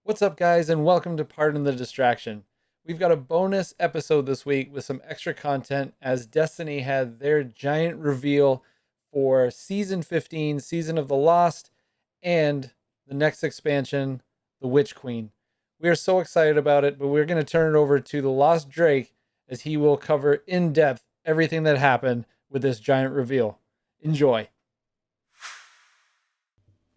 What's up, guys, and welcome to Pardon the Distraction. We've got a bonus episode this week with some extra content as Destiny had their giant reveal for Season 15, Season of the Lost, and the next expansion, The Witch Queen. We are so excited about it, but we're going to turn it over to the Lost Drake as he will cover in depth everything that happened with this giant reveal. Enjoy.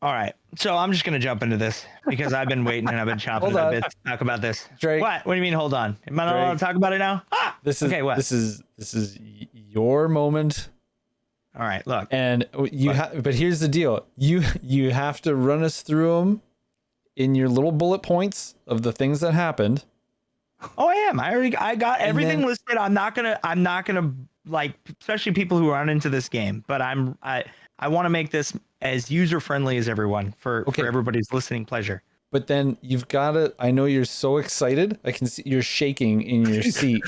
All right, so I'm just gonna jump into this because I've been waiting and I've been chomping at bits to talk about this. Drake. What? What do you mean? Hold on. Am I not allowed to talk about it now? This is okay. What? This is your moment. All right. Look. And but here's the deal. You have to run us through them in your little bullet points of the things that happened. Oh, I am. I got everything listed. I'm not gonna like, especially people who aren't into this game. But I want to make this as user friendly as everyone for everybody's listening pleasure. But then you've got to. I know you're so excited. I can see you're shaking in your seat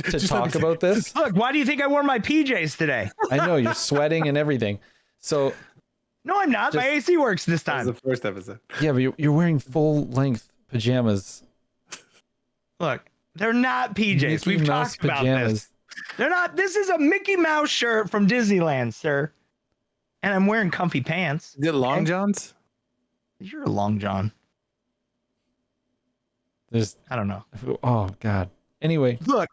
to talk about this. Look, why do you think I wore my PJs today? I know you're sweating and everything. So no, I'm not. My AC works this time. That was the first episode. Yeah, but you're wearing full length pajamas. Look, they're not PJs. Mickey We've Mouse talked about this. They're not. This is a Mickey Mouse shirt from Disneyland, sir. And I'm wearing comfy pants. Is it Long Johns? You're a Long John. I don't know. Oh God. Anyway, look.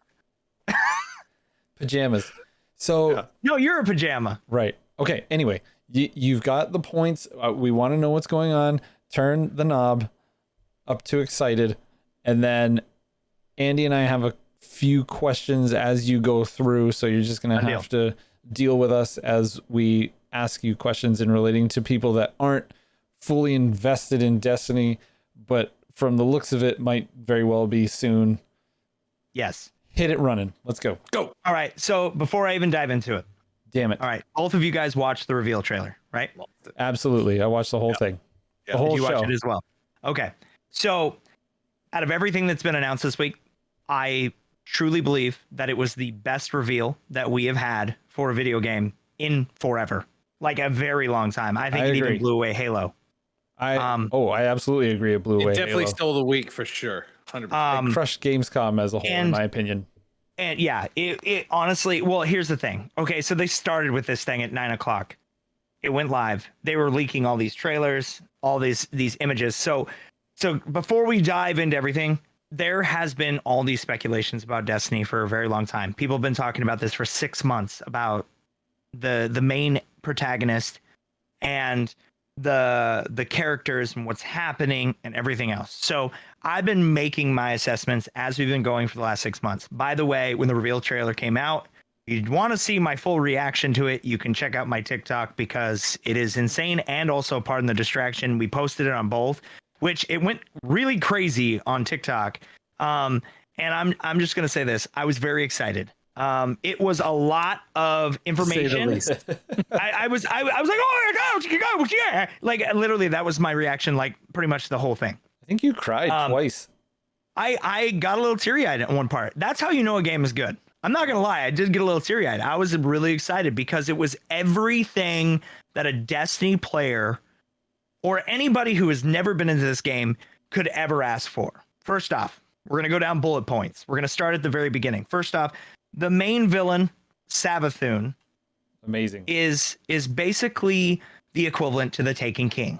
Pajamas. So yeah. No, you're a pajama. Right. Okay. Anyway, you've got the points. We want to know what's going on. Turn the knob up to excited, and then Andy and I have a few questions as you go through. So you're just gonna have to deal with us as we ask you questions in relating to people that aren't fully invested in Destiny, but from the looks of it might very well be soon. Yes. Hit it running. Let's go. Go. All right. So before I even dive into it. Damn it. All right. Both of you guys watched the reveal trailer, right? Absolutely. I watched the whole thing. The whole show. Did you watch it as well? Okay. So out of everything that's been announced this week, I truly believe that it was the best reveal that we have had for a video game in forever. Like a very long time. I think it even blew away Halo. I absolutely agree. It blew away. It definitely Halo. stole the week for sure. 100%. It crushed Gamescom as a whole, in my opinion. And yeah, it honestly, well, here's the thing. Okay, so they started with this thing at 9:00. It went live. They were leaking all these trailers, all these images. So before we dive into everything, there has been all these speculations about Destiny for a very long time. People have been talking about this for 6 months about the main protagonist and the characters and what's happening and everything else. So I've been making my assessments as we've been going for the last 6 months. By the way, when the reveal trailer came out, if you want to see my full reaction to it, you can check out my TikTok because it is insane. And also, pardon the distraction, we posted it on both, which it went really crazy on TikTok. And I'm just going to say this. I was very excited. It was a lot of information. I was like, oh my God, yeah. Like literally that was my reaction, like pretty much the whole thing. I think you cried twice. I got a little teary-eyed at one part. That's how you know a game is good. I'm not going to lie. I did get a little teary-eyed. I was really excited because it was everything that a Destiny player or anybody who has never been into this game could ever ask for. First off, we're going to go down bullet points. We're going to start at the very beginning. First off, the main villain, Savathun, amazing, is basically the equivalent to the Taken King.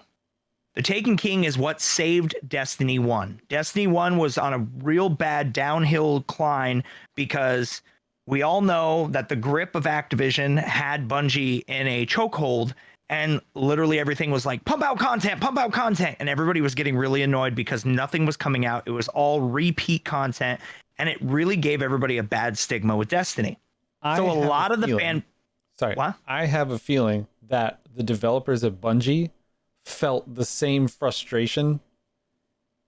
The Taken King is what saved Destiny 1. Destiny 1 was on a real bad downhill climb because we all know that the grip of Activision had Bungie in a chokehold, and literally everything was like, pump out content, and everybody was getting really annoyed because nothing was coming out. It was all repeat content. And it really gave everybody a bad stigma with Destiny. I have a feeling that the developers at Bungie felt the same frustration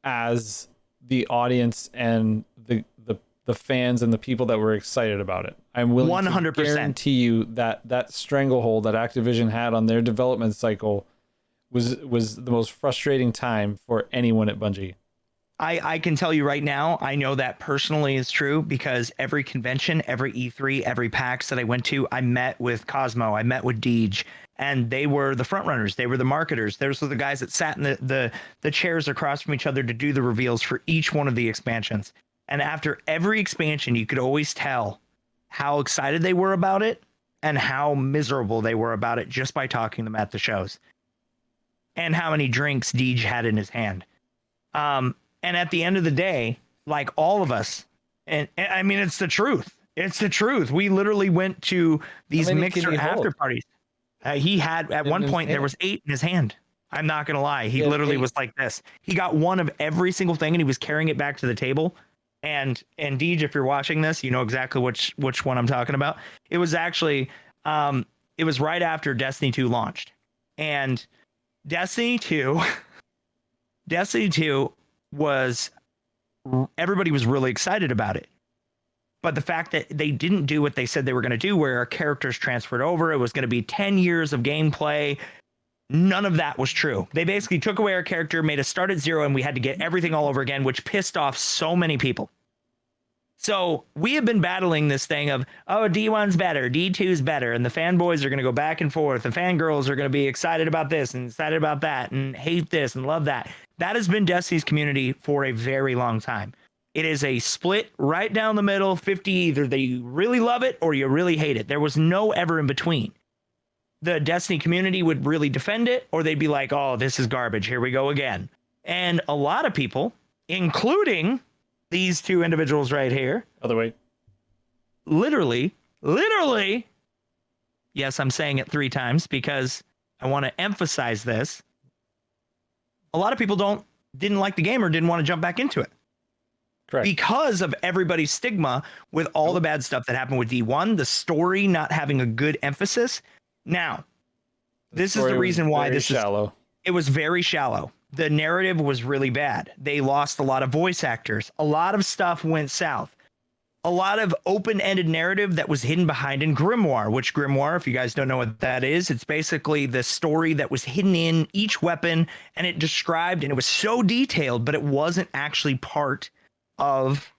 as the audience and the fans and the people that were excited about it. I'm willing 100%. To guarantee you that stranglehold that Activision had on their development cycle was the most frustrating time for anyone at Bungie. I can tell you right now, I know that personally is true because every convention, every E3, every PAX that I went to, I met with Cosmo, I met with Deej, and they were the front runners. They were the marketers. Those were the guys that sat in the chairs across from each other to do the reveals for each one of the expansions. And after every expansion, you could always tell how excited they were about it and how miserable they were about it just by talking to them at the shows, and how many drinks Deej had in his hand. And at the end of the day, like all of us, and I mean, it's the truth. It's the truth. We literally went to these mixer after parties. He had at one point there was 8 in his hand. I'm not gonna lie. He literally was like this. He got one of every single thing, and he was carrying it back to the table. And Deej, if you're watching this, you know exactly which one I'm talking about. It was actually it was right after Destiny 2 launched, and Destiny 2 was, everybody was really excited about it. But the fact that they didn't do what they said they were going to do, where our characters transferred over, it was going to be 10 years of gameplay. None of that was true. They basically took away our character, made us start at 0, and we had to get everything all over again, which pissed off so many people. So we have been battling this thing of, oh, D1's better, D2's better, and the fanboys are going to go back and forth. The fangirls are going to be excited about this and excited about that and hate this and love that. That has been Destiny's community for a very long time. It is a split right down the middle, 50, either they really love it or you really hate it. There was no ever in between. The Destiny community would really defend it, or they'd be like, oh, this is garbage. Here we go again. And a lot of people, including these two individuals right here. Other way. Literally, yes, I'm saying it 3 times because I want to emphasize this. A lot of people didn't like the game or didn't want to jump back into it. Correct. Because of everybody's stigma with all the bad stuff that happened with D1, the story not having a good emphasis. Now, this is the reason why this is shallow. It was very shallow. The narrative was really bad. They lost a lot of voice actors. A lot of stuff went south. A lot of open-ended narrative that was hidden behind in Grimoire, which Grimoire, if you guys don't know what that is, it's basically the story that was hidden in each weapon, and it described, and it was so detailed, but it wasn't actually part of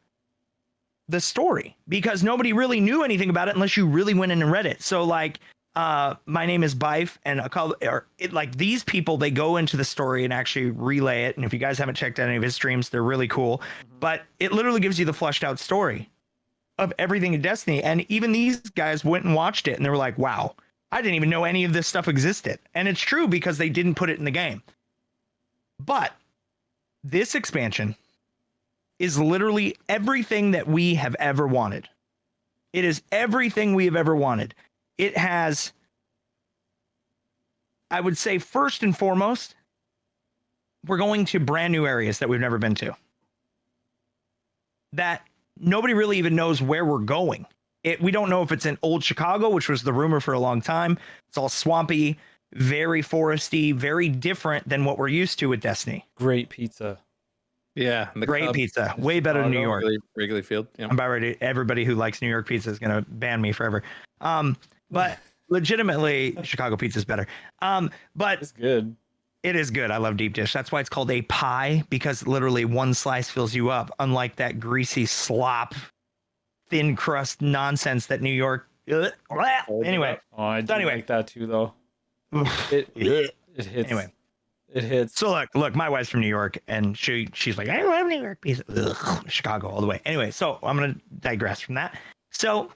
the story because nobody really knew anything about it unless you really went in and read it. So like, my name is Bife, and like these people, they go into the story and actually relay it. And if you guys haven't checked out any of his streams, they're really cool. But it literally gives you the fleshed out story of everything in Destiny. And even these guys went and watched it, and they were like, wow, I didn't even know any of this stuff existed. And it's true because they didn't put it in the game. But this expansion is literally everything that we have ever wanted. It is everything we have ever wanted. It has, I would say, first and foremost, we're going to brand new areas that we've never been to. That nobody really even knows where we're going. We don't know if it's in old Chicago, which was the rumor for a long time. It's all swampy, very foresty, very different than what we're used to with Destiny. Great pizza. Yeah, great pizza, way better than New York. Wrigley Field. Yeah. I'm about ready. Everybody who likes New York pizza is gonna ban me forever. But legitimately, Chicago pizza is better. But it's good. It is good. I love deep dish. That's why it's called a pie, because literally one slice fills you up. Unlike that greasy slop, thin crust nonsense that New York. Anyway, I do like that too, though. It hits. Anyway. It hits. So look, my wife's from New York, and she's like, I love New York pizza. Ugh, Chicago all the way. Anyway, so I'm gonna digress from that. So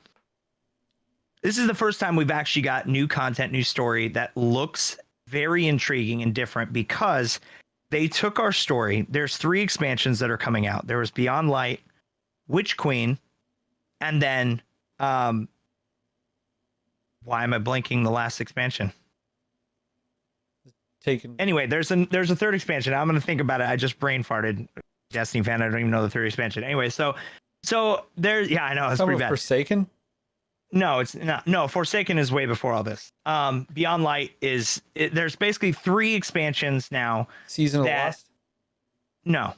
this is the first time we've actually got new content, new story that looks very intriguing and different because they took our story. There's 3 expansions that are coming out. There was Beyond Light, Witch Queen, and then why am I blanking the last expansion? Anyway, there's a 3rd expansion. I'm gonna think about it. I just brain farted. Destiny fan, I don't even know the 3rd expansion. Anyway, so there's, yeah, I know, it's pretty bad. Forsaken? No, it's not. No, Forsaken is way before all this. Beyond Light there's basically 3 expansions now. Season of Lost? No.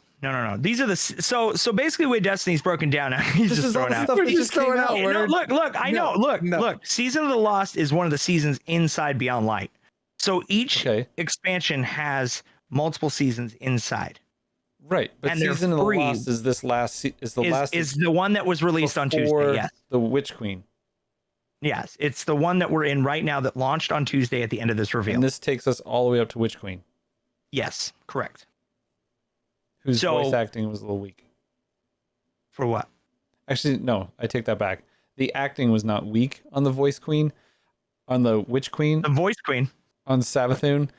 These are so basically the way Destiny's broken down. He's just throwing out. He's just throwing out. No, look. I know. Look. Season of the Lost is one of the seasons inside Beyond Light. So each expansion has multiple seasons inside. Right, but Season of the Lost is the last is the one that was released on Tuesday. Yes, the Witch Queen. Yes, it's the one that we're in right now that launched on Tuesday at the end of this reveal. And this takes us all the way up to Witch Queen, Yes, correct. whose So- voice acting was a little weak. For what? Actually, no, I take that back. The acting was not weak on the voice queen, on the Witch Queen, The voice queen. on Savathun.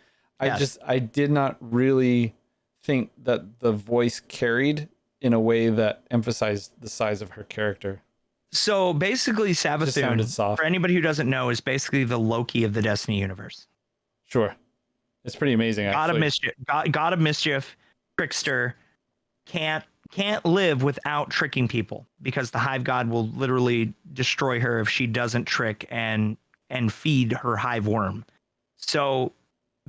Yes. I did not really think that the voice carried in a way that emphasized the size of her character. So basically, Just sounded Savathun, soft. for anybody who doesn't know, is basically the Loki of the Destiny universe. Sure. It's pretty amazing, God actually. of mischief, God of mischief, trickster, can't live without tricking people, because the Hive God will literally destroy her if she doesn't trick and feed her hive worm. So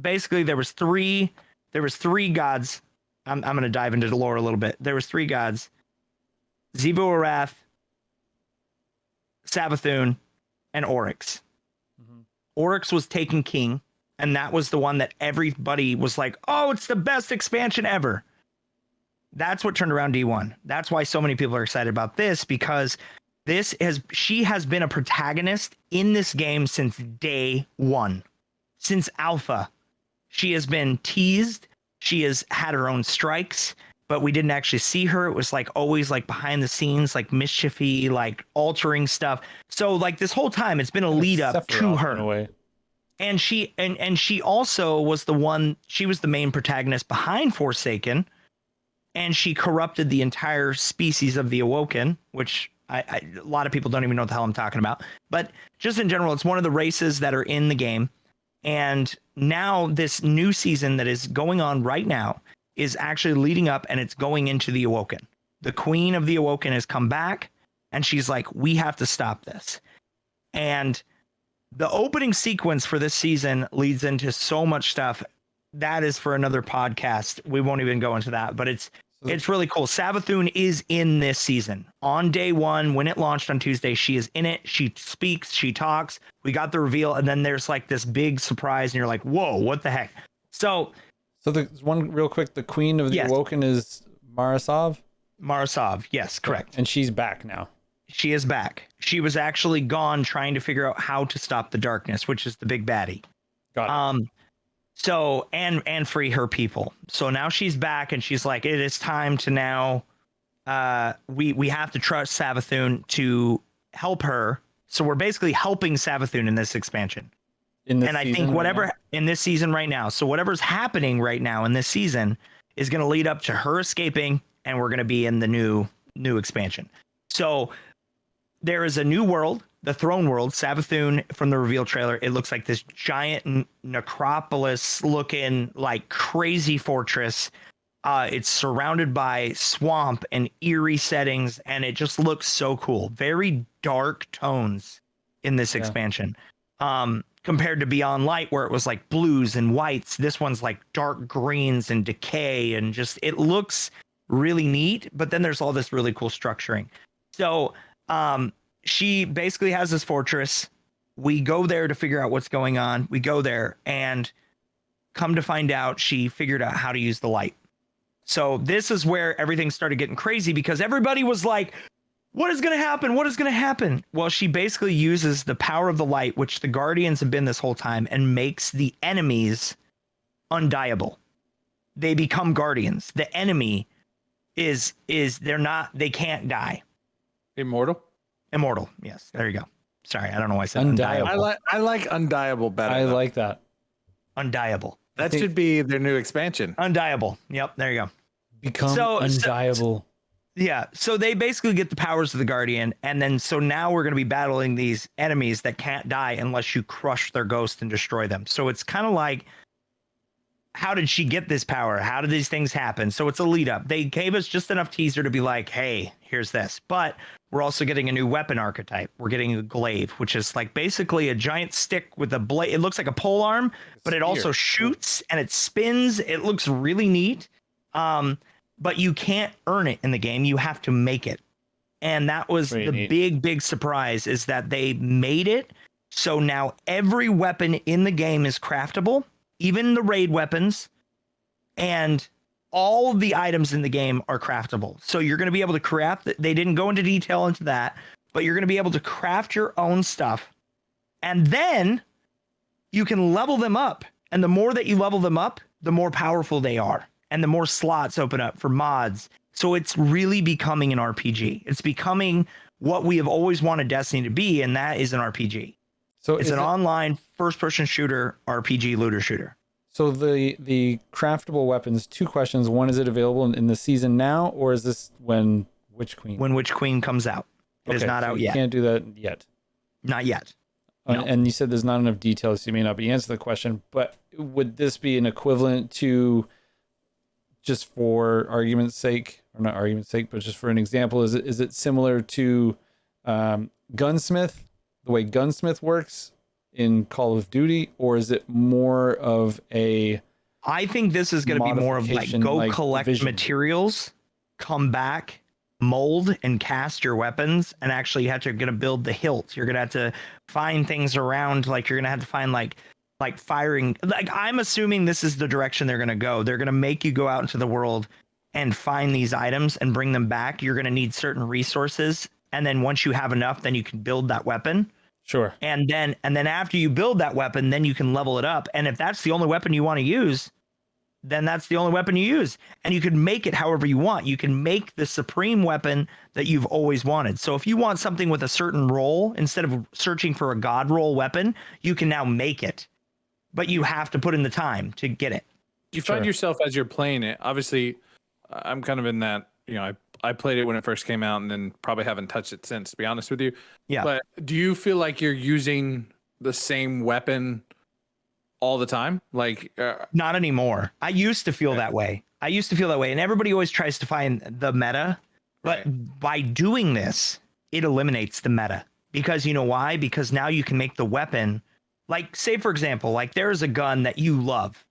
basically, there was three gods. I'm going to dive into the lore a little bit. There was three gods: Zebu Arath, Savathun, and Oryx. Mhm. Oryx was taken king, and that was the one that everybody was like, "Oh, it's the best expansion ever." That's what turned around D1. That's why so many people are excited about this, because she has been a protagonist in this game since day one. Since alpha, she has been teased. She has had her own strikes, but we didn't actually see her. It was like always like behind the scenes, like mischiefy, like altering stuff. So like this whole time, it's been a lead up to Sephiroth, her. in a way. And she also was the one. She was the main protagonist behind Forsaken, and she corrupted the entire species of the Awoken, which a lot of people don't even know what the hell I'm talking about. But just in general, it's one of the races that are in the game. And now this new season that is going on right now is actually leading up, and it's going into the Awoken. The Queen of the Awoken has come back, and she's like, "We have to stop this." And the opening sequence for this season leads into so much stuff. That is for another podcast. We won't even go into that, but it's really cool. Savathun is in this season. On day one, when it launched on Tuesday, she is in it. She speaks, she talks. We got the reveal, and then there's like this big surprise, and you're like, whoa, what the heck? So the one real quick, the Queen of the Yes. Awoken is Marasov, Marasov, yes, correct. and she's back now. She is back. She was actually gone trying to figure out how to stop the darkness, which is the big baddie. Got it. So and free her people. So now she's back, and she's like, it is time to now. We have to trust Savathun to help her. So we're basically helping Savathun in this expansion. In this And I season think right whatever now? in this season right now. So whatever's happening right now in this season is going to lead up to her escaping, and we're going to be in the new expansion. So there is a new world, the Throne World, Savathun. From the reveal trailer, it looks like this giant necropolis looking like crazy fortress. It's surrounded by swamp and eerie settings, and it just looks so cool. Very dark tones in this expansion. Compared to Beyond Light, where it was like blues and whites, this one's like dark greens and decay, and just it looks really neat. But then there's all this really cool structuring. So she basically has this fortress. We go there to figure out what's going on. We go there, and come to find out, she figured out how to use the light. So this is where everything started getting crazy, because everybody was like, what is going to happen? What is going to happen? Well, she basically uses the power of the light, which the Guardians have been this whole time, and makes the enemies undieable. They become Guardians. The enemy is they can't die. Immortal. Immortal. Yes. There you go. Sorry, I don't know why I said Undieable. undieable. I like undieable better. I though. like that. Undieable. that think- should be their new expansion. Undieable. Yep. There you go. Become So- undieable. Yeah, so they basically get the powers of the Guardian, and then so now we're going to be battling these enemies that can't die unless you crush their ghost and destroy them. So it's kind of like, how did she get this power? How did these things happen? So it's a lead up. They gave us just enough teaser to be like, hey, here's this. But we're also getting a new weapon archetype. We're getting a glaive, which is like basically a giant stick with a blade. It looks like a pole arm, but it also shoots and it spins. It looks really neat. But you can't earn it in the game. You have to make it. And that was Pretty the neat. big surprise, is that they made it. So now every weapon in the game is craftable, even the raid weapons, and all of the items in the game are craftable. So you're going to be able to craft. They didn't go into detail into that, but you're going to be able to craft your own stuff And then you can level them up. And the more that you level them up, the more powerful they are. And the more slots open up for mods. So it's really becoming an RPG. It's becoming what we have always wanted Destiny to be, and that is an RPG. So It's an online first-person shooter, RPG, looter shooter. So the craftable weapons, 2 questions. One, is it available in the season now, or is this when Witch Queen? When Witch Queen comes out. It is not so out you yet. Can't do that yet. Not yet. No. And you said there's not enough details, so you may not be answering the question, but would this be an equivalent to, just for argument's sake, or not argument's sake, but just for an example, is it similar to Gunsmith, the way Gunsmith works in Call of Duty, or is it more of a... I think this is going to be more of like, go like collect Division. materials, come back, mold and cast your weapons, and actually you have to going to build the hilt. You're going to have to find things around, like you're going to have to find like firing. Like, I'm assuming this is the direction they're going to go. They're going to make you go out into the world and find these items and bring them back. You're going to need certain resources, and then once you have enough, then you can build that weapon. Sure. And then after you build that weapon, then you can level it up. And if that's the only weapon you want to use, then that's the only weapon you use. And you can make it however you want. You can make the supreme weapon that you've always wanted. So if you want something with a certain role, instead of searching for a god roll weapon, you can now make it. But you have to put in the time to get it. You find yourself as you're playing it. Obviously, I'm kind of in that, I played it when it first came out and then probably haven't touched it since, to be honest with you. Yeah. But do you feel like you're using the same weapon all the time? Like, not anymore. I used to feel that way. And everybody always tries to find the meta. But by doing this, it eliminates the meta. Because you know why? Because now you can make the weapon, like, say, for example, like there is a gun that you love,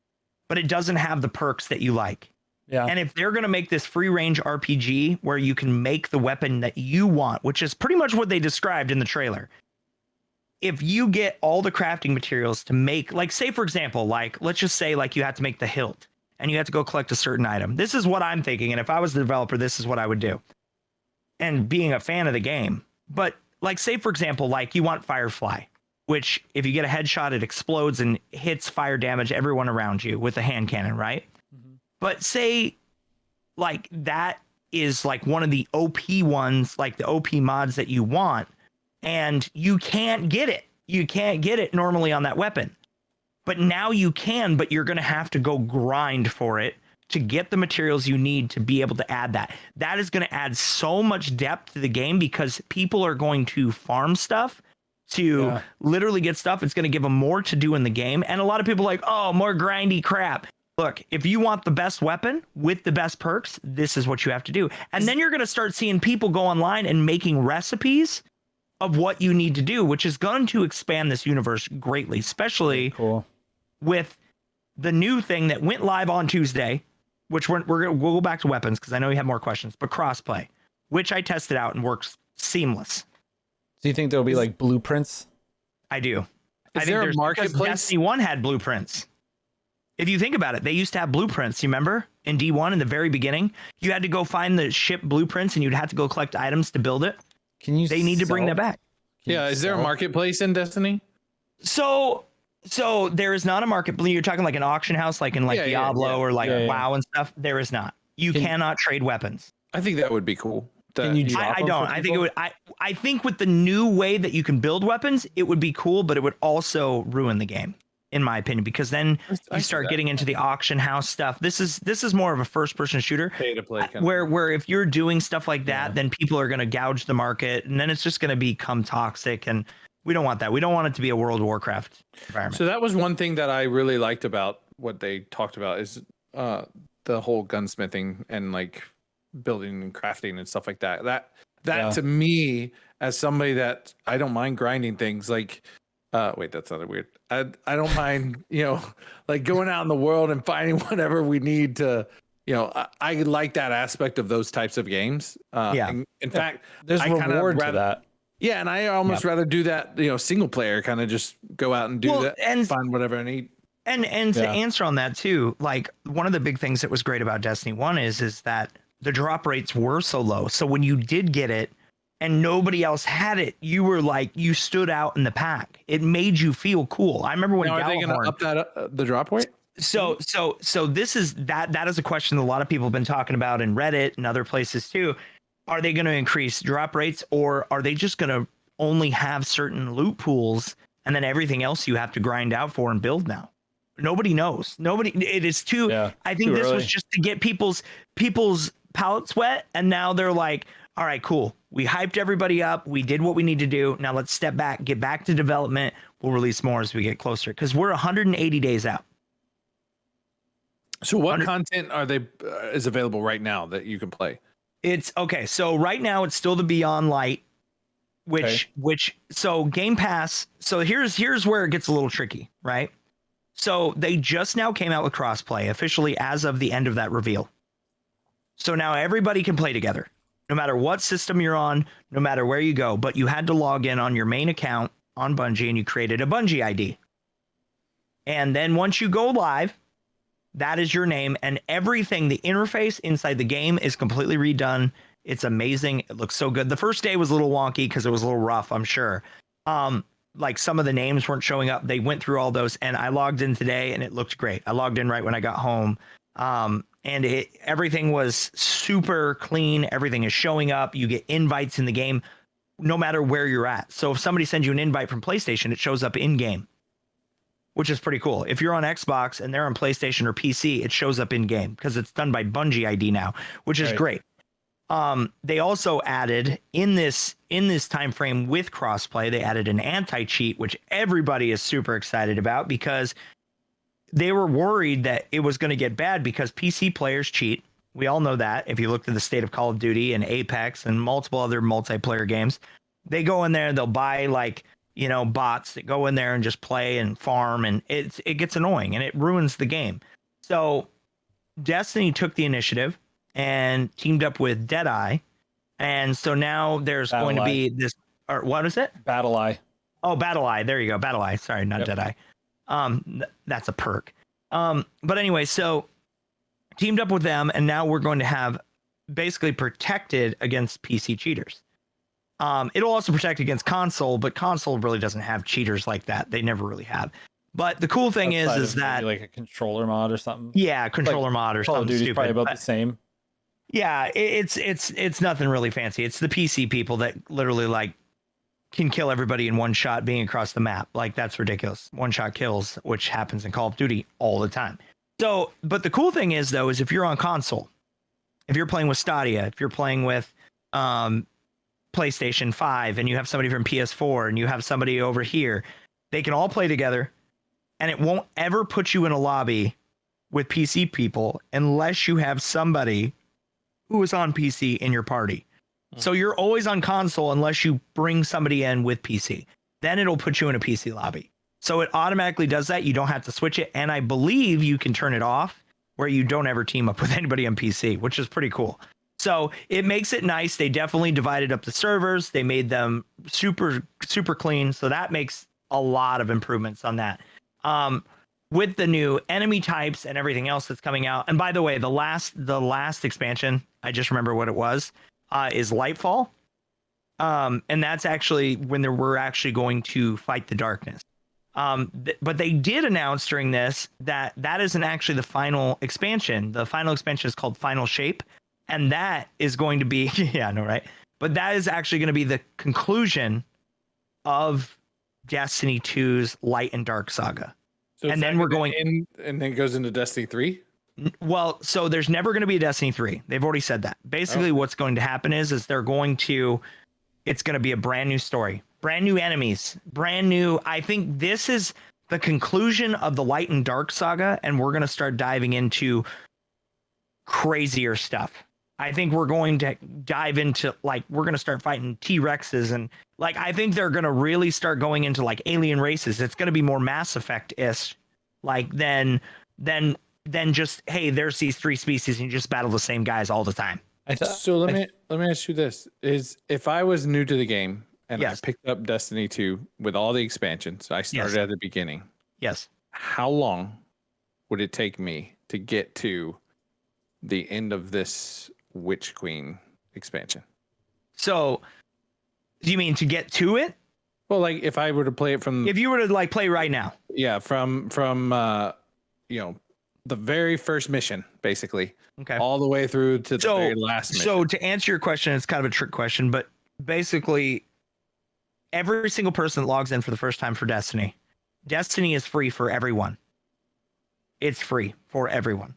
but it doesn't have the perks that you like. Yeah. And if they're going to make this free range RPG where you can make the weapon that you want, which is pretty much what they described in the trailer. If you get all the crafting materials to make, like, say, for example, like, let's just say like you have to make the hilt and you have to go collect a certain item. This is what I'm thinking. And if I was the developer, this is what I would do. And being a fan of the game. But like, say, for example, like you want Firefly, which if you get a headshot, it explodes and hits fire damage everyone around you with a hand cannon, right? But say like that is like one of the OP ones, like the OP mods that you want, and you can't get it. You can't get it normally on that weapon. But now you can, but you're going to have to go grind for it to get the materials you need to be able to add that. That is going to add so much depth to the game because people are going to farm stuff to literally get stuff. It's going to give them more to do in the game. And a lot of people are like, oh, more grindy crap. Look, if you want the best weapon with the best perks, this is what you have to do. And then you're going to start seeing people go online and making recipes of what you need to do, which is going to expand this universe greatly, especially with the new thing that went live on Tuesday, which we'll go back to weapons because I know you have more questions, but crossplay, which I tested out and works seamless. Do you think there'll be like blueprints? I do. I think there a marketplace? Destiny 1 had blueprints. If you think about it, they used to have blueprints. You remember in D1 in the very beginning, you had to go find the ship blueprints and you'd have to go collect items to build it. They need to bring that back. Yeah. Is there a marketplace in Destiny? So there is not a marketplace. You're talking like an auction house, like in Diablo or like WoW and stuff. There is not. You cannot trade weapons. I think that would be cool. Can you drop I them don't. for I think people? it would. I think with the new way that you can build weapons, it would be cool, but it would also ruin the game, in my opinion, because then you start getting into the auction house stuff. This is more of a first person shooter Pay to play kind where if you're doing stuff like that, then people are going to gouge the market and then it's just going to become toxic. And we don't want that. We don't want it to be a World of Warcraft environment. So that was one thing that I really liked about what they talked about is the whole gunsmithing and like building and crafting and stuff like that. That to me, as somebody that I don't mind grinding things, like wait, that sounded weird. I don't mind, like going out in the world and finding whatever we need to, I like that aspect of those types of games. In fact, there's I reward to that. Yeah, and I almost rather do that, single player, kind of just go out and do that and find whatever I need. And to answer on that too, like one of the big things that was great about Destiny 1 is that the drop rates were so low. So when you did get it and nobody else had it, you were like, you stood out in the pack. It made you feel cool. I remember when Now, are they going to Gallahorn, up that the drop weight? so this is that is a question that a lot of people have been talking about in Reddit and other places too. Are they going to increase drop rates, or are they just going to only have certain loot pools and then everything else you have to grind out for and build now? Nobody knows. It is too. Yeah, I think too this early. was just to get people's palates wet, and now they're like, all right, cool. We hyped everybody up. We did what we need to do. Now let's step back, get back to development. We'll release more as we get closer, because we're 180 days out. So what content are they is available right now that you can play? It's okay. So right now it's still the Beyond Light, which so Game Pass. So here's where it gets a little tricky, right? So they just now came out with crossplay officially as of the end of that reveal. So now everybody can play together, no matter what system you're on, no matter where you go. But you had to log in on your main account on Bungie, and you created a Bungie ID. And then once you go live, that is your name, and everything, the interface inside the game is completely redone. It's amazing. It looks so good. The first day was a little wonky because it was a little rough, I'm sure. Like some of the names weren't showing up. They went through all those, and I logged in today and it looked great. I logged in right when I got home. And everything was super clean. Everything is showing up. You get invites in the game no matter where you're at. So if somebody sends you an invite from PlayStation, it shows up in game, which is pretty cool. If you're on Xbox and they're on PlayStation or PC, it shows up in game because it's done by Bungie ID now, which is great. They also added in this time frame with crossplay, they added an anti-cheat, which everybody is super excited about, because they were worried that it was going to get bad because PC players cheat. We all know that. If you look at the state of Call of Duty and Apex and multiple other multiplayer games, they go in there and they'll buy bots that go in there and just play and farm, and it gets annoying and it ruins the game. So Destiny took the initiative and teamed up with Deadeye, and so now there's going to be this. Or what is it? BattleEye. Oh, BattleEye. There you go, BattleEye. Sorry, not Deadeye. That's a perk. But anyway, so teamed up with them, and now we're going to have basically protected against PC cheaters. It'll also protect against console, but console really doesn't have cheaters like that. They never really have. But the cool thing is that like a controller mod or something. Yeah, controller mod or Call something of Duty's stupid. Probably about the same. Yeah, it's nothing really fancy. It's the PC people that literally like can kill everybody in one shot being across the map. Like, that's ridiculous. One shot kills, which happens in Call of Duty all the time. So, but the cool thing is though, is if you're on console, if you're playing with Stadia, if you're playing with PlayStation 5 and you have somebody from PS4 and you have somebody over here, they can all play together, and it won't ever put you in a lobby with PC people unless you have somebody who is on PC in your party. So you're always on console unless you bring somebody in with PC. Then it'll put you in a PC lobby. So it automatically does that. You don't have to switch it. And I believe you can turn it off where you don't ever team up with anybody on PC, which is pretty cool. So it makes it nice. They definitely divided up the servers. They made them super, super clean. So that makes a lot of improvements on that. With the new enemy types and everything else that's coming out. And by the way, the last expansion, I just remember what it was, is Lightfall. And that's actually when we're actually going to fight the darkness. But they did announce during this that isn't actually the final expansion. The final expansion is called Final Shape. And that is going to be, yeah, I know, right? But that is actually going to be the conclusion of Destiny 2's Light and Dark saga. So and then we're going in, and then it goes into Destiny 3. Well, so there's never going to be a Destiny 3. They've already said that. Basically, what's going to happen is it's going to be a brand new story, brand new enemies, brand new. I think this is the conclusion of the Light and Dark saga, and we're going to start diving into crazier stuff. I think we're going to dive into, like, we're going to start fighting T-Rexes, and like, I think they're going to really start going into like alien races. It's going to be more Mass Effect-ish, like than just, hey, there's these three species and you just battle the same guys all the time. So let me ask you this: is if I was new to the game and I picked up Destiny 2 with all the expansions, I started at the beginning. Yes. How long would it take me to get to the end of this Witch Queen expansion? So Do you mean to get to it? Well, like if I were to play it from If you were to like play right now. yeah, from you know, the very first mission, basically. Okay. All the way through to the very last mission. So to answer your question, it's kind of a trick question, but basically every single person that logs in for the first time for Destiny is free for everyone. It's free for everyone.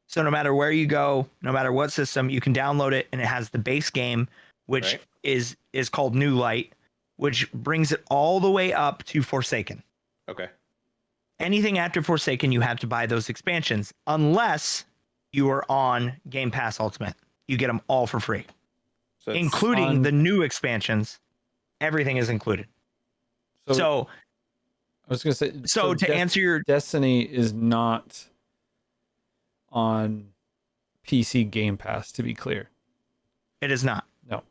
So no matter where you go, no matter what system, you can download it, and it has the base game, which is called New Light, which brings it all the way up to Forsaken. Okay. Anything after Forsaken, you have to buy those expansions, unless you are on Game Pass Ultimate. You get them all for free, So including the new expansions. Everything is included. So I was going to say. So to answer your Destiny is not on PC Game Pass, to be clear. it is not. No.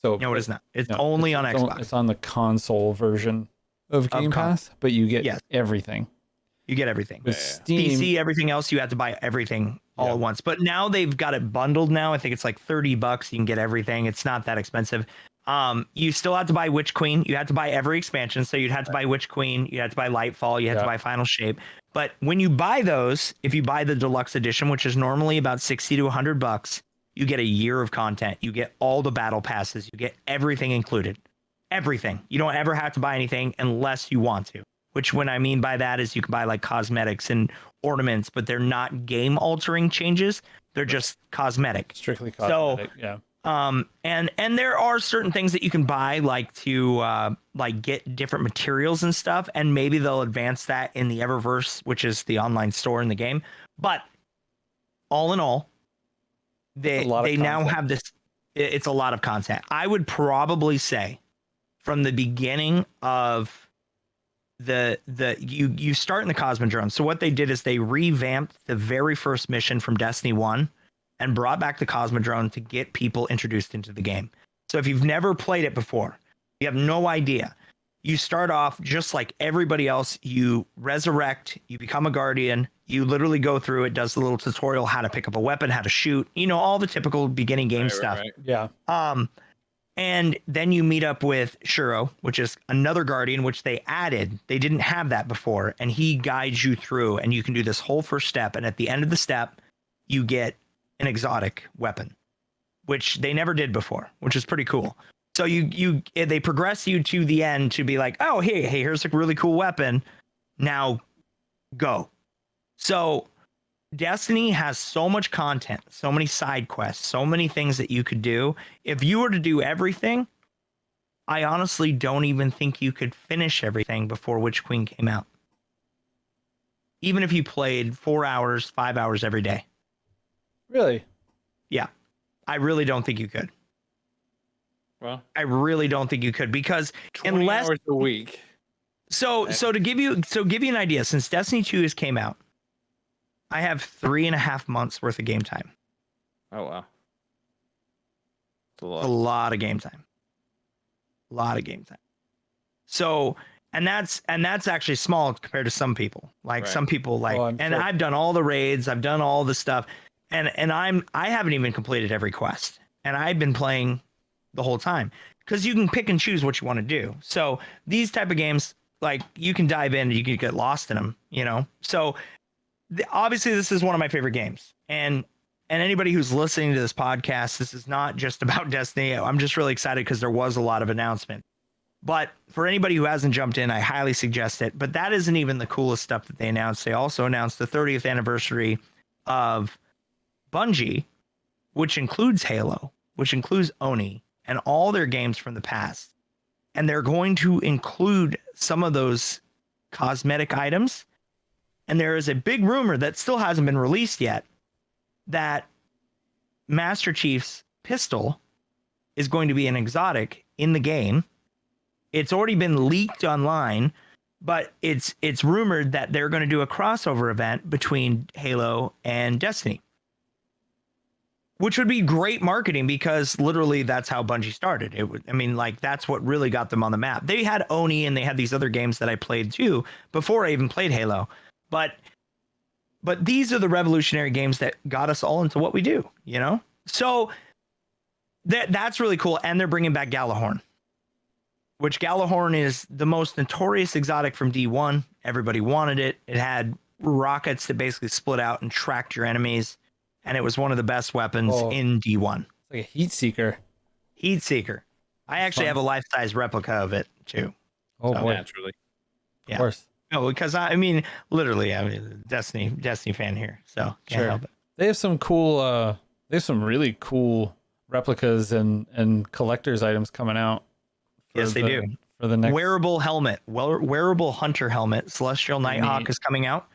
So No, it is not. It's no, only on Xbox. It's on the console version of Game Pass, but you get everything. You get everything. With Steam, PC, everything else, you have to buy everything all at once. But now they've got it bundled now. I think it's like $30. You can get everything. It's not that expensive. You still have to buy Witch Queen. You have to buy every expansion. So you'd have to buy Witch Queen. You have to buy Lightfall. You have to buy Final Shape. But when you buy those, if you buy the deluxe edition, which is normally about $60 to $100, you get a year of content. You get all the battle passes. You get everything included. Everything. You don't ever have to buy anything unless you want to. Which, when I mean by that, is you can buy like cosmetics and ornaments, but they're not game altering changes. They're just cosmetic. Strictly cosmetic. So, and there are certain things that you can buy, like to like get different materials and stuff, and maybe they'll advance that in the Eververse, which is the online store in the game. But all in all, they now have this. It's a lot of content. I would probably say from the beginning of you start in the Cosmodrome. So what they did is they revamped the very first mission from Destiny 1 and brought back the Cosmodrome to get people introduced into the game. So if you've never played it before, you have no idea. You start off just like everybody else. You resurrect, you become a guardian, you literally go through it, does the little tutorial, how to pick up a weapon, how to shoot, all the typical beginning game stuff. Right. Yeah. And then you meet up with Shuro, which is another guardian, which they added. They didn't have that before. And he guides you through, and you can do this whole first step. And at the end of the step, you get an exotic weapon, which they never did before, which is pretty cool. So they progress you to the end to be like, oh, hey, here's a really cool weapon. Now go. So Destiny has so much content, so many side quests, so many things that you could do. If you were to do everything, I honestly don't even think you could finish everything before Witch Queen came out. Even if you played 4 hours, 5 hours every day. Really? Yeah. I really don't think you could. Well, I really don't think you could, because 20 hours a week. So to give you an idea, since Destiny 2 has came out, I have 3.5 months worth of game time. Oh wow. A lot of game time. A lot of game time. So, and that's actually small compared to some people. Like some people like, I've done all the raids, I've done all the stuff, and I haven't even completed every quest, and I've been playing the whole time, because you can pick and choose what you want to do. So these type of games, like, you can dive in, you can get lost in them, So obviously this is one of my favorite games, and anybody who's listening to this podcast, this is not just about Destiny. I'm just really excited because there was a lot of announcement. But for anybody who hasn't jumped in, I highly suggest it. But that isn't even the coolest stuff that they announced. They also announced the 30th anniversary of Bungie, which includes Halo, which includes Oni, and all their games from the past. And they're going to include some of those cosmetic items. And there is a big rumor that still hasn't been released yet, that Master Chief's pistol is going to be an exotic in the game. It's already been leaked online, but it's rumored that they're going to do a crossover event between Halo and Destiny, which would be great marketing, because literally that's how Bungie started. That's what really got them on the map. They had Oni and they had these other games that I played too before I even played Halo. But these are the revolutionary games that got us all into what we do, So that's really cool. And they're bringing back Galahorn. which Gjallarhorn is the most notorious exotic from D1. Everybody wanted it. It had rockets that basically split out and tracked your enemies, and it was one of the best weapons in D1. It's like a heat seeker. Heat Seeker. I actually have a life-size replica of it too. Oh So, boy, Naturally. Yeah. of course. No, because I mean, literally, I mean, Destiny fan here, so can't Sure. help it. They have some cool. They have some really cool replicas and collector's items coming out. Yes, they do. For the next Wearable helmet, wearable hunter helmet, Celestial Nighthawk Neat. is coming out.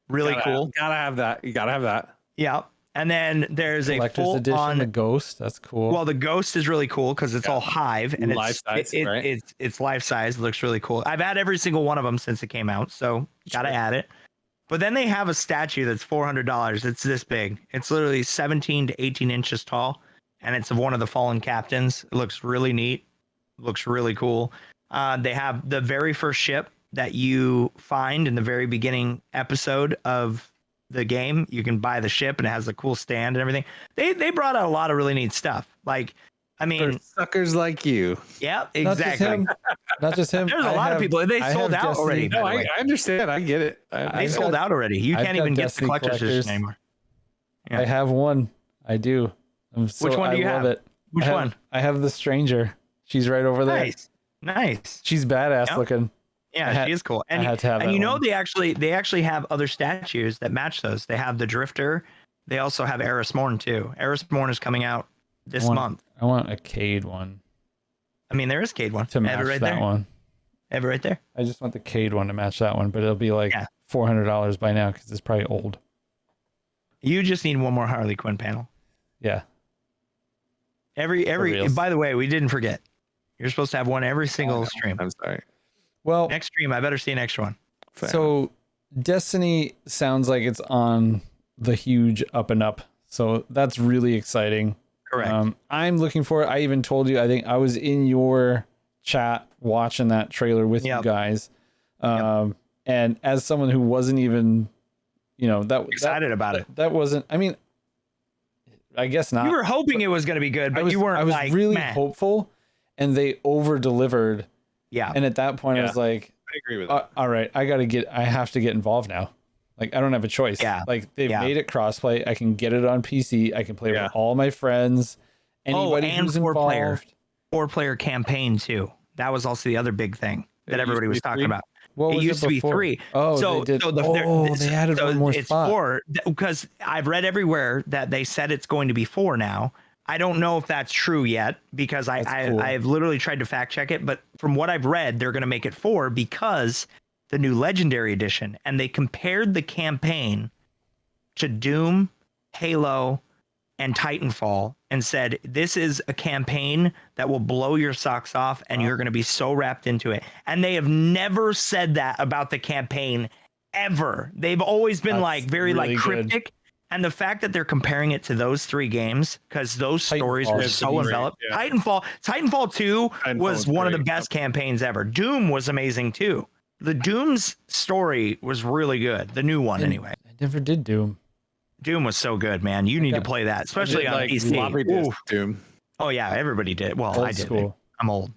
Really cool. Gotta have that. You gotta have that. Yeah. And then there's a collector's full edition, on. the Ghost. That's cool. Well, the Ghost is really cool because it's all Hive and Life size, right? it's life size. It looks really cool. I've had every single one of them since it came out, so gotta add it. But then they have a statue that's $400. It's this big. It's literally 17 to 18 inches tall, and it's of one of the fallen captains. It looks really neat. Looks really cool. They have the very first ship that you find in the very beginning episode of the game. You can buy the ship and it has a cool stand and everything. They brought out a lot of really neat stuff. Like, I mean, For suckers like you. yeah, Not just exactly. him. Not just him. There's a I lot of have- people. They I sold have out Destiny- already. No, by the way. I understand. I get it. They I've sold got- out already. You I've can't got even get the Destiny collector's collectors. edition anymore. Yeah. I have one. I do. Which one do you I love have? it. Which I have, one? I have the Stranger. She's right over there. Nice. She's badass Yep. looking. Yeah, I had- she is cool. I And had to have and that you know one. they actually have other statues that match those. They have the Drifter. They also have Eris Morn too. Eris Morn is coming out this month. I want a Cade one I mean, there is Cade one. to match Have it right that there. one. Have it right there. I just want the Cade one to match that one, but it'll be like Yeah. $400 by now because it's probably old. You just need one more Harley Quinn panel. Yeah. Every reals. by the way, we didn't forget. You're supposed to have one every single stream. I'm sorry. Well, Next stream, I better see an extra one. so Destiny sounds like it's on the huge up and up. So that's really exciting. Correct. I'm looking for it. I even told you, I think I was in your chat watching that trailer with you Yep. guys. And as someone who wasn't even, Excited about it. That wasn't, I mean, I guess not. You were hoping it was going to be good, but you weren't. I was like, really meh. hopeful, and they over delivered. Yeah. And at that point, I Yeah. was like, I agree with that. all right, I have to get involved now. Like, I don't have a choice. Yeah. Like, they've Yeah. made it crossplay. I can get it on PC. I can play Yeah. with all my friends. Anybody and who's four-player. involved. 4-player campaign too. That was also the other big thing that It everybody used was to be talking 3? about. What It was used to be before? 3. Oh, so, they did. so they added so one more it's spot. 4 because I've read everywhere that they said it's going to be 4 now. I don't know if that's true yet because That's cool. I've literally tried to fact check it, but from what I've read, they're going to make it 4 because the new Legendary Edition, and they compared the campaign to Doom, Halo, and Titanfall and said, this is a campaign that will blow your socks off and you're going to be so wrapped into it. And they have never said that about the campaign ever. They've always been That's like very really like good. cryptic. And the fact that they're comparing it to those 3 games, because those stories Titanfall were is so great, enveloped. yeah. Titanfall 2 Titanfall was was one of the great, best campaigns ever. Doom was amazing too. The Doom's story was really good. The new one, anyway. I never did Doom. Doom was so good, man. You need to got- play that, especially on like PC. floppy disk Ooh. Doom. Oh yeah, everybody did. Well, Old I did. school. I'm old.